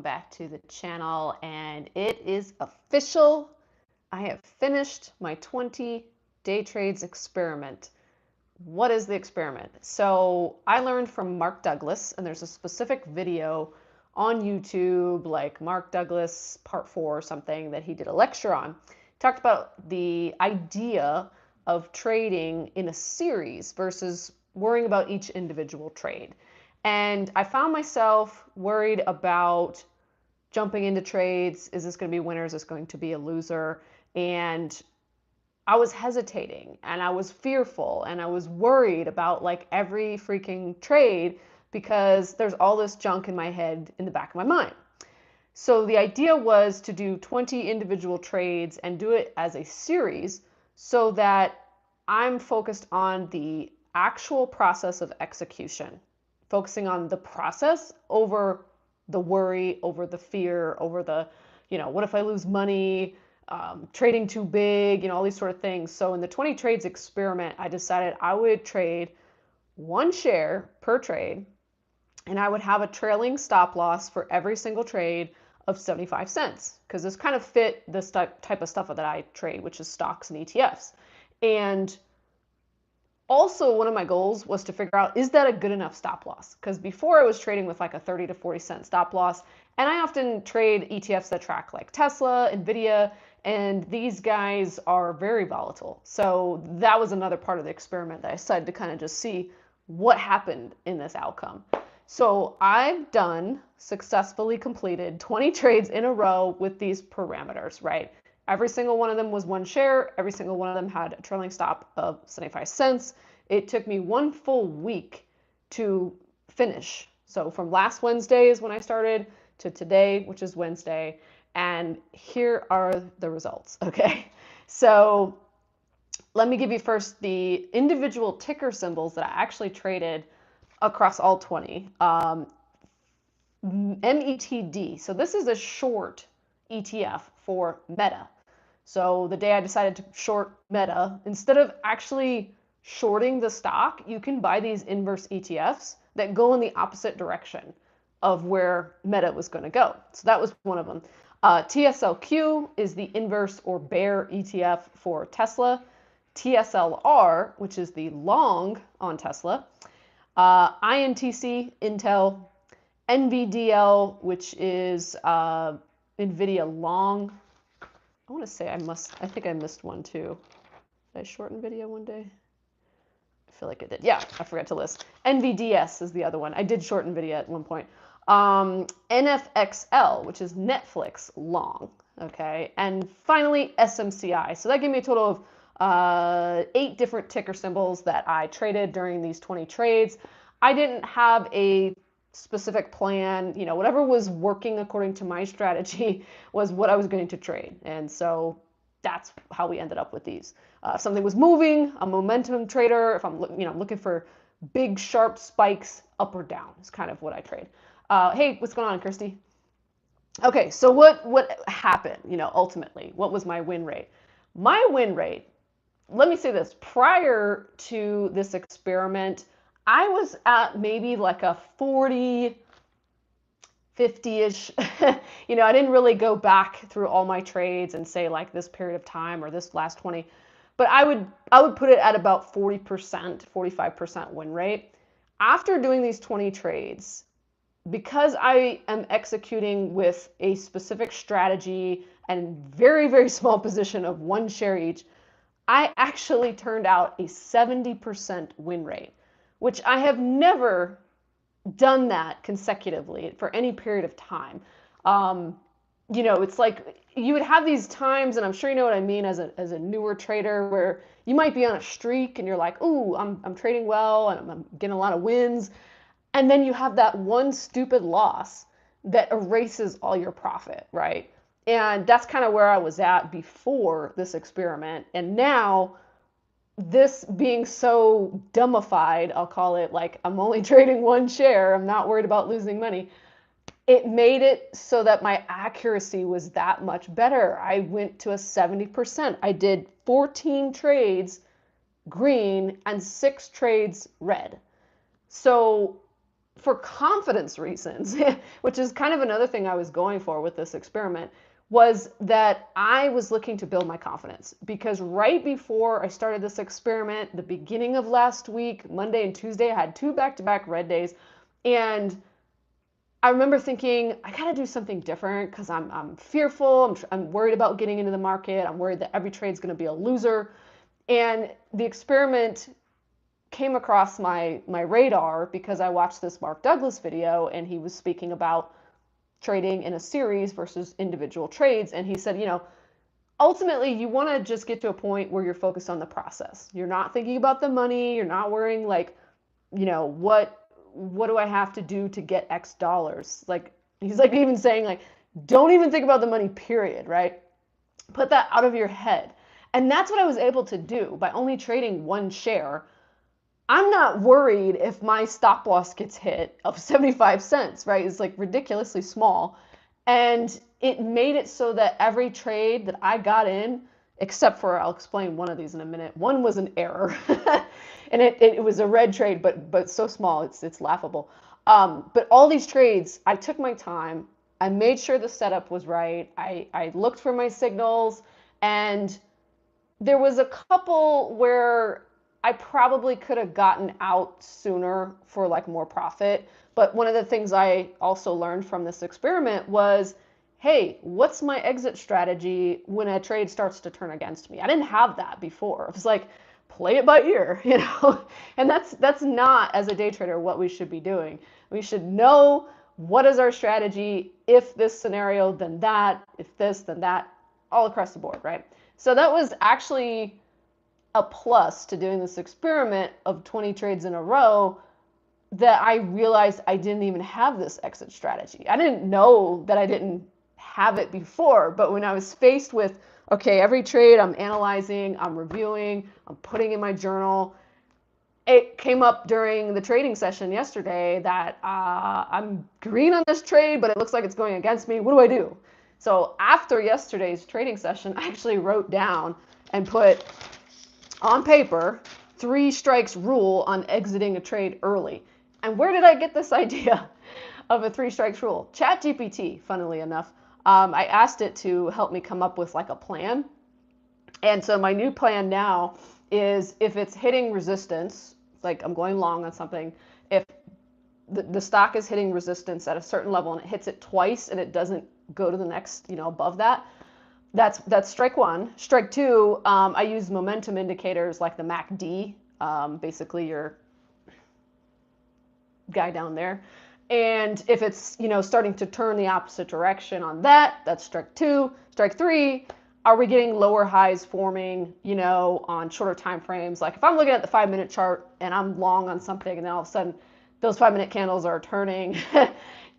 welcome back to the channel. And it is official. I have finished my 20 day trades experiment. What is the experiment? So I learned from Mark Douglas, and there's a specific video on YouTube, like Mark Douglas part 4 or something, that he did a lecture on. He talked about the idea of trading in a series versus worrying about each individual trade. And I found myself worried about jumping into trades. Is this going to be a winner? Is this going to be a loser? And I was hesitating and I was fearful and I was worried about like every freaking trade because there's all this junk in my head in the back of my mind. So the idea was to do 20 individual trades and do it as a series so that I'm focused on the actual process of execution, focusing on the process over the worry, over the fear, over the, what if I lose money, trading too big, all these sort of things. So in the 20 trades experiment, I decided I would trade one share per trade, and I would have a trailing stop loss for every single trade of 75 cents, because this kind of fit this type of stuff that I trade, which is stocks and ETFs. And also, one of my goals was to figure out, is that a good enough stop loss? Because before I was trading with like a 30 to 40 cent stop loss, and I often trade ETFs that track like Tesla, Nvidia, and these guys are very volatile. So that was another part of the experiment that I decided to kind of just see what happened in this outcome. So I've successfully completed 20 trades in a row with these parameters, right? Every single one of them was one share. Every single one of them had a trailing stop of 75 cents. It took me 1 full week to finish. So from last Wednesday is when I started to today, which is Wednesday. And here are the results, okay? So let me give you first the individual ticker symbols that I actually traded across all 20. METD. So this is a short ETF for Meta. So the day I decided to short Meta, instead of actually shorting the stock, you can buy these inverse ETFs that go in the opposite direction of where Meta was going to go. So that was one of them. TSLQ is the inverse or bear ETF for Tesla. TSLR, which is the long on Tesla. INTC, Intel. NVDL, which is NVIDIA long. I want to say I think I missed one too. Did I short NVIDIA one day? I feel like I did. Yeah, I forgot to list. NVDS is the other one. I did short NVIDIA at one point. NFXL, which is Netflix long. Okay. And finally, SMCI. So that gave me a total of 8 different ticker symbols that I traded during these 20 trades. I didn't have a specific plan, whatever was working according to my strategy was what I was going to trade. And so that's how we ended up with these. If something was moving, a momentum trader, if I'm looking for big sharp spikes up or down is kind of what I trade. Hey, what's going on, Kirsty? Okay, so what happened, ultimately? What was my win rate? My win rate, let me say this, prior to this experiment, I was at maybe like a 40, 50-ish. I didn't really go back through all my trades and say like this period of time or this last 20, but I would put it at about 40%, 45% win rate. After doing these 20 trades, because I am executing with a specific strategy and very, very small position of 1 share each, I actually turned out a 70% win rate, which I have never done that consecutively for any period of time. It's like you would have these times, and I'm sure you know what I mean as a newer trader, where you might be on a streak and you're like, ooh, I'm trading well and I'm getting a lot of wins. And then you have that one stupid loss that erases all your profit, right? And that's kind of where I was at before this experiment. And now, this being so dumbified, I'll call it, like I'm only trading 1 share, I'm not worried about losing money, it made it so that my accuracy was that much better. I went to a 70%. I did 14 trades green and 6 trades red. So for confidence reasons, which is kind of another thing I was going for with this experiment, was that I was looking to build my confidence. Because right before I started this experiment, the beginning of last week, Monday and Tuesday, I had 2 back-to-back red days. And I remember thinking, I gotta do something different because I'm fearful. I'm worried about getting into the market. I'm worried that every trade's gonna be a loser. And the experiment came across my radar because I watched this Mark Douglas video and he was speaking about trading in a series versus individual trades. And he said, ultimately you want to just get to a point where you're focused on the process. You're not thinking about the money. You're not worrying like, what do I have to do to get X dollars? Like he's like even saying like, don't even think about the money, period, right? Put that out of your head. And that's what I was able to do by only trading one share. I'm not worried if my stop loss gets hit of 75 cents, right? It's like ridiculously small. And it made it so that every trade that I got in, except for, I'll explain one of these in a minute, one was an error. And it was a red trade, but so small, it's laughable. But all these trades, I took my time. I made sure the setup was right. I looked for my signals, and there was a couple where I probably could have gotten out sooner for like more profit. But one of the things I also learned from this experiment was, hey, what's my exit strategy when a trade starts to turn against me? I didn't have that before. It was like, play it by ear, And that's not, as a day trader, what we should be doing. We should know what is our strategy. If this scenario, then that. If this, then that. All across the board, right? So that was actually a plus to doing this experiment of 20 trades in a row, that I realized I didn't even have this exit strategy. I didn't know that I didn't have it before, but when I was faced with, okay, every trade I'm analyzing, I'm reviewing, I'm putting in my journal, it came up during the trading session yesterday that I'm green on this trade, but it looks like it's going against me. What do I do? So after yesterday's trading session, I actually wrote down and put on paper 3 strikes rule on exiting a trade early. And where did I get this idea of a 3 strikes rule? ChatGPT, funnily enough. I asked it to help me come up with like a plan. And so my new plan now is, if it's hitting resistance, like I'm going long on something, if the stock is hitting resistance at a certain level and it hits it twice and it doesn't go to the next, above that, that's strike 1. Strike 2, I use momentum indicators like the MACD, basically your guy down there. And if it's, starting to turn the opposite direction on that, that's strike 2. Strike 3, are we getting lower highs forming, on shorter time frames? Like if I'm looking at the 5-minute chart and I'm long on something, and then all of a sudden those 5-minute candles are turning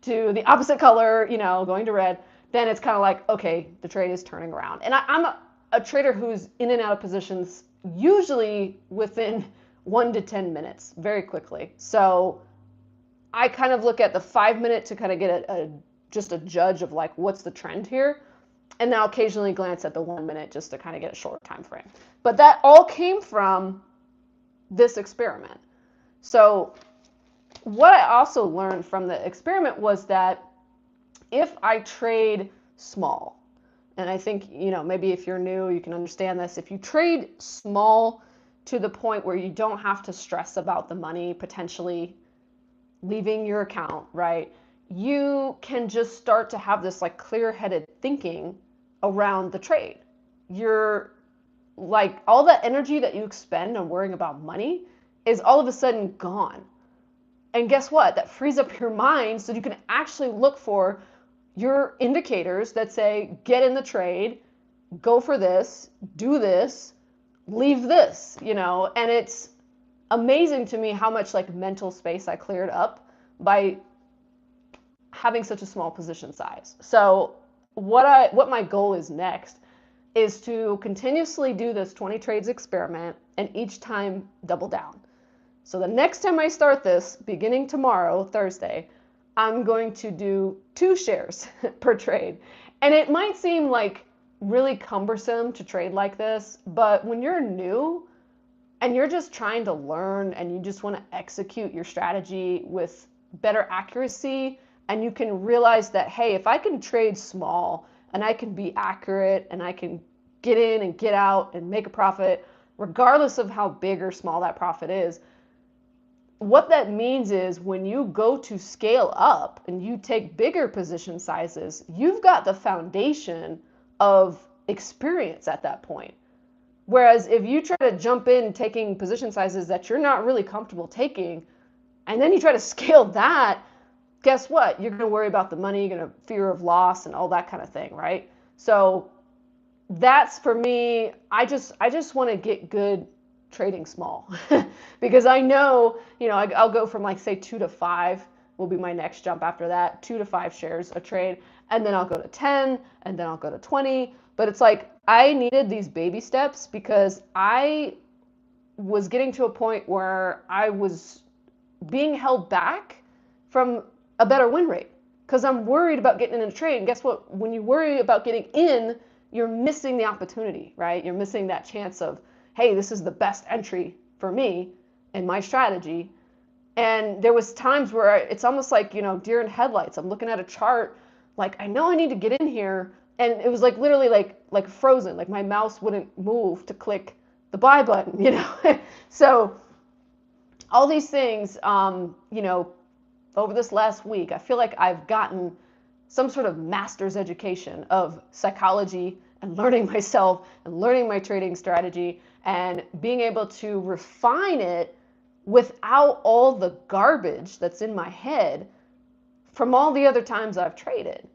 to the opposite color, going to red, then it's kind of like, okay, the trade is turning around. And I'm a trader who's in and out of positions usually within 1 to 10 minutes, very quickly. So I kind of look at the 5-minute to kind of get just a judge of like, what's the trend here? And then I'll occasionally glance at the 1-minute just to kind of get a short time frame. But that all came from this experiment. So what I also learned from the experiment was that if I trade small, and I think, maybe if you're new, you can understand this. If you trade small to the point where you don't have to stress about the money potentially leaving your account, right? You can just start to have this like clear-headed thinking around the trade. You're like, all that energy that you expend on worrying about money is all of a sudden gone. And guess what? That frees up your mind so you can actually look for your indicators that say, get in the trade, go for this, do this, leave this, and it's amazing to me how much like mental space I cleared up by having such a small position size. So what my goal is next is to continuously do this 20 trades experiment and each time double down. So the next time I start this, beginning tomorrow, Thursday, I'm going to do 2 shares per trade. And it might seem like really cumbersome to trade like this, but when you're new and you're just trying to learn and you just want to execute your strategy with better accuracy, and you can realize that, hey, if I can trade small and I can be accurate and I can get in and get out and make a profit, regardless of how big or small that profit is, what that means is when you go to scale up and you take bigger position sizes, you've got the foundation of experience at that point. Whereas if you try to jump in taking position sizes that you're not really comfortable taking, and then you try to scale that, guess what? You're going to worry about the money, you're going to fear of loss and all that kind of thing, right? So that's for me. I just want to get good trading small because I know, I'll go from like say 2 to 5 will be my next jump after that, 2 to 5 shares a trade, and then I'll go to 10, and then I'll go to 20. But it's like I needed these baby steps because I was getting to a point where I was being held back from a better win rate because I'm worried about getting in a trade. And guess what? When you worry about getting in, you're missing the opportunity, right? You're missing that chance of, hey, this is the best entry for me and my strategy. And there was times where it's almost like, deer in headlights. I'm looking at a chart, like I know I need to get in here, and it was like literally like frozen. Like my mouse wouldn't move to click the buy button. So all these things, over this last week, I feel like I've gotten some sort of master's education of psychology and learning myself and learning my trading strategy and being able to refine it without all the garbage that's in my head from all the other times I've traded.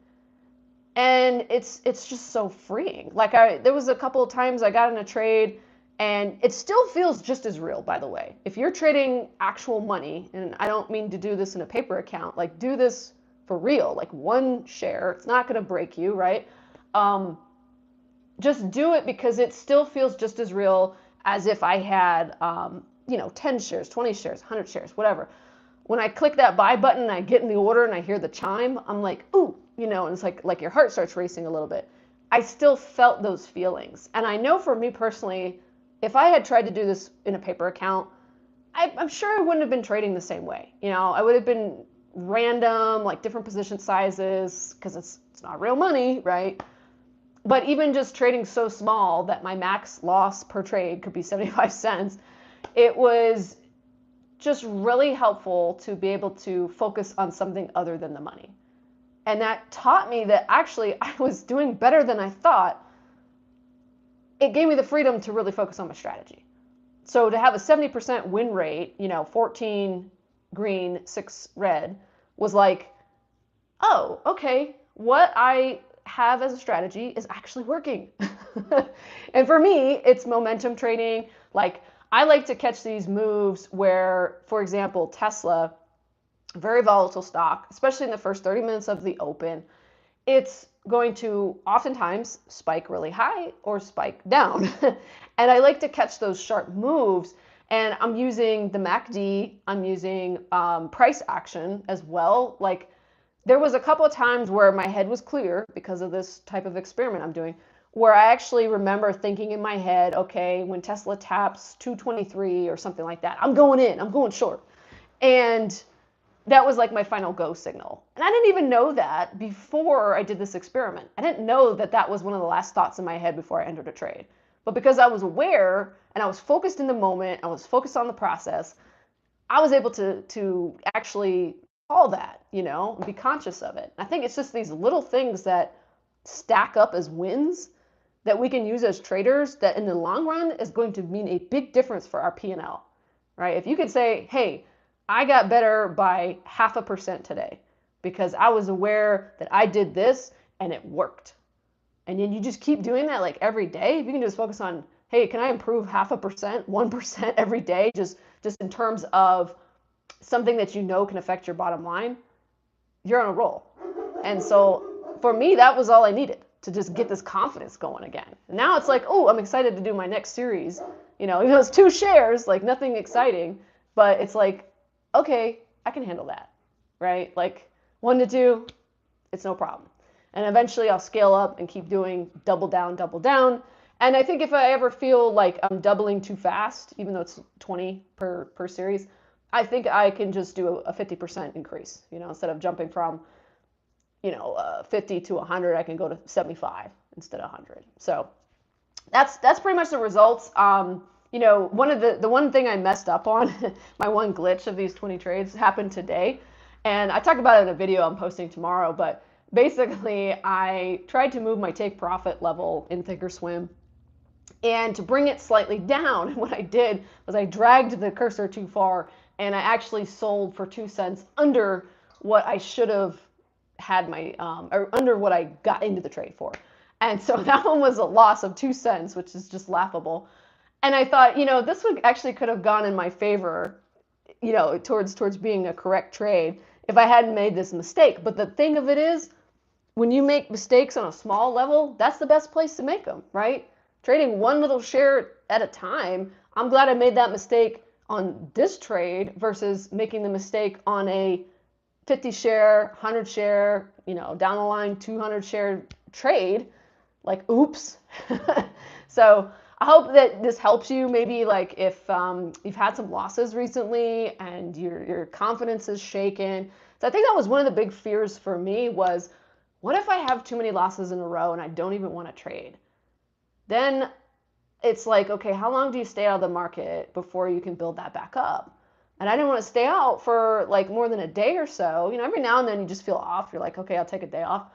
And it's just so freeing. Like there was a couple of times I got in a trade and it still feels just as real, by the way. If you're trading actual money, and I don't mean to do this in a paper account, like do this for real, like one share, it's not going to break you, right? Just do it because it still feels just as real as if I had, 10 shares, 20 shares, 100 shares, whatever. When I click that buy button, I get in the order and I hear the chime, I'm like, ooh, and it's like your heart starts racing a little bit. I still felt those feelings. And I know for me personally, if I had tried to do this in a paper account, I'm sure I wouldn't have been trading the same way. I would have been random, like different position sizes, because it's not real money, right? But even just trading so small that my max loss per trade could be 75 cents, it was just really helpful to be able to focus on something other than the money. And that taught me that actually I was doing better than I thought. It gave me the freedom to really focus on my strategy. So to have a 70% win rate, 14 green, 6 red, was like, oh, okay, what I have as a strategy is actually working. And for me, it's momentum trading. Like I like to catch these moves where, for example, Tesla, very volatile stock, especially in the first 30 minutes of the open, it's going to oftentimes spike really high or spike down. And I like to catch those sharp moves. And I'm using the MACD, I'm using price action as well. Like there was a couple of times where my head was clear because of this type of experiment I'm doing, where I actually remember thinking in my head, okay, when Tesla taps 223 or something like that, I'm going in, I'm going short. And that was like my final go signal. And I didn't even know that before I did this experiment. I didn't know that that was one of the last thoughts in my head before I entered a trade. But because I was aware and I was focused in the moment, I was focused on the process, I was able to actually call that, be conscious of it. I think it's just these little things that stack up as wins that we can use as traders that in the long run is going to mean a big difference for our P&L, right? If you could say, hey, I got better by 0.5% today because I was aware that I did this and it worked. And then you just keep doing that like every day. If you can just focus on, hey, can I improve 0.5%, 1% every day, just in terms of something that can affect your bottom line, you're on a roll. And so for me, that was all I needed to just get this confidence going again. Now it's like, oh, I'm excited to do my next series. Even though it's 2 shares, like nothing exciting, but it's like, okay, I can handle that, right? Like 1 to 2, it's no problem. And eventually I'll scale up and keep doing double down, double down. And I think if I ever feel like I'm doubling too fast, even though it's 20 per series, I think I can just do a 50% increase, instead of jumping from, 50 to 100, I can go to 75 instead of 100. So that's pretty much the results. The one thing I messed up on, my one glitch of these 20 trades happened today, and I talked about it in a video I'm posting tomorrow. But basically, I tried to move my take profit level in Thinkorswim, and to bring it slightly down, what I did was I dragged the cursor too far, and I actually sold for 2 cents under what I should have had my, or under what I got into the trade for. And so that one was a loss of 2 cents, which is just laughable. And I thought, this would actually could have gone in my favor, towards being a correct trade if I hadn't made this mistake. But the thing of it is, when you make mistakes on a small level, that's the best place to make them, right? Trading one little share at a time. I'm glad I made that mistake on this trade versus making the mistake on a 50 share, 100 share, down the line 200 share trade. Like, oops. So I hope that this helps you. Maybe like if you've had some losses recently and your confidence is shaken. So I think that was one of the big fears for me was, what if I have too many losses in a row and I don't even want to trade? Then it's like, okay, how long do you stay out of the market before you can build that back up? And I didn't want to stay out for like more than a day or so. Every now and then you just feel off. You're like, okay, I'll take a day off.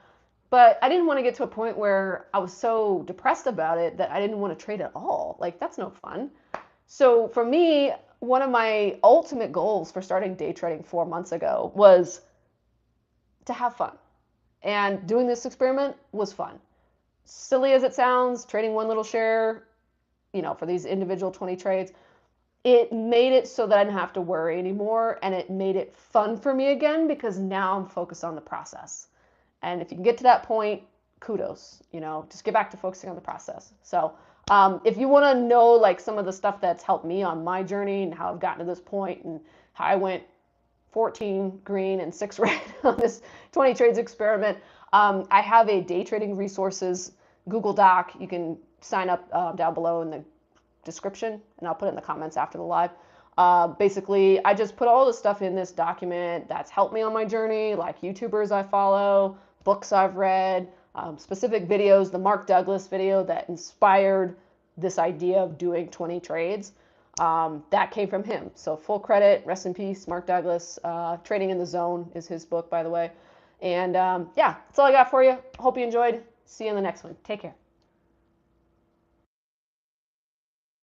But I didn't want to get to a point where I was so depressed about it that I didn't want to trade at all. Like, that's no fun. So for me, one of my ultimate goals for starting day trading 4 months ago was to have fun. And doing this experiment was fun. Silly as it sounds, trading one little share, for these individual 20 trades, it made it so that I didn't have to worry anymore. And it made it fun for me again because now I'm focused on the process. And if you can get to that point, kudos, just get back to focusing on the process. So if you want to know like some of the stuff that's helped me on my journey and how I've gotten to this point and how I went 14 green and 6 red on this 20 trades experiment, I have a day trading resources Google Doc. You can sign up down below in the description, and I'll put it in the comments after the live. Basically, I just put all the stuff in this document that's helped me on my journey, like YouTubers I follow, books I've read, specific videos, the Mark Douglas video that inspired this idea of doing 20 trades. That came from him. So full credit, rest in peace, Mark Douglas. Trading in the Zone is his book, by the way. And yeah, that's all I got for you. Hope you enjoyed. See you in the next one. Take care.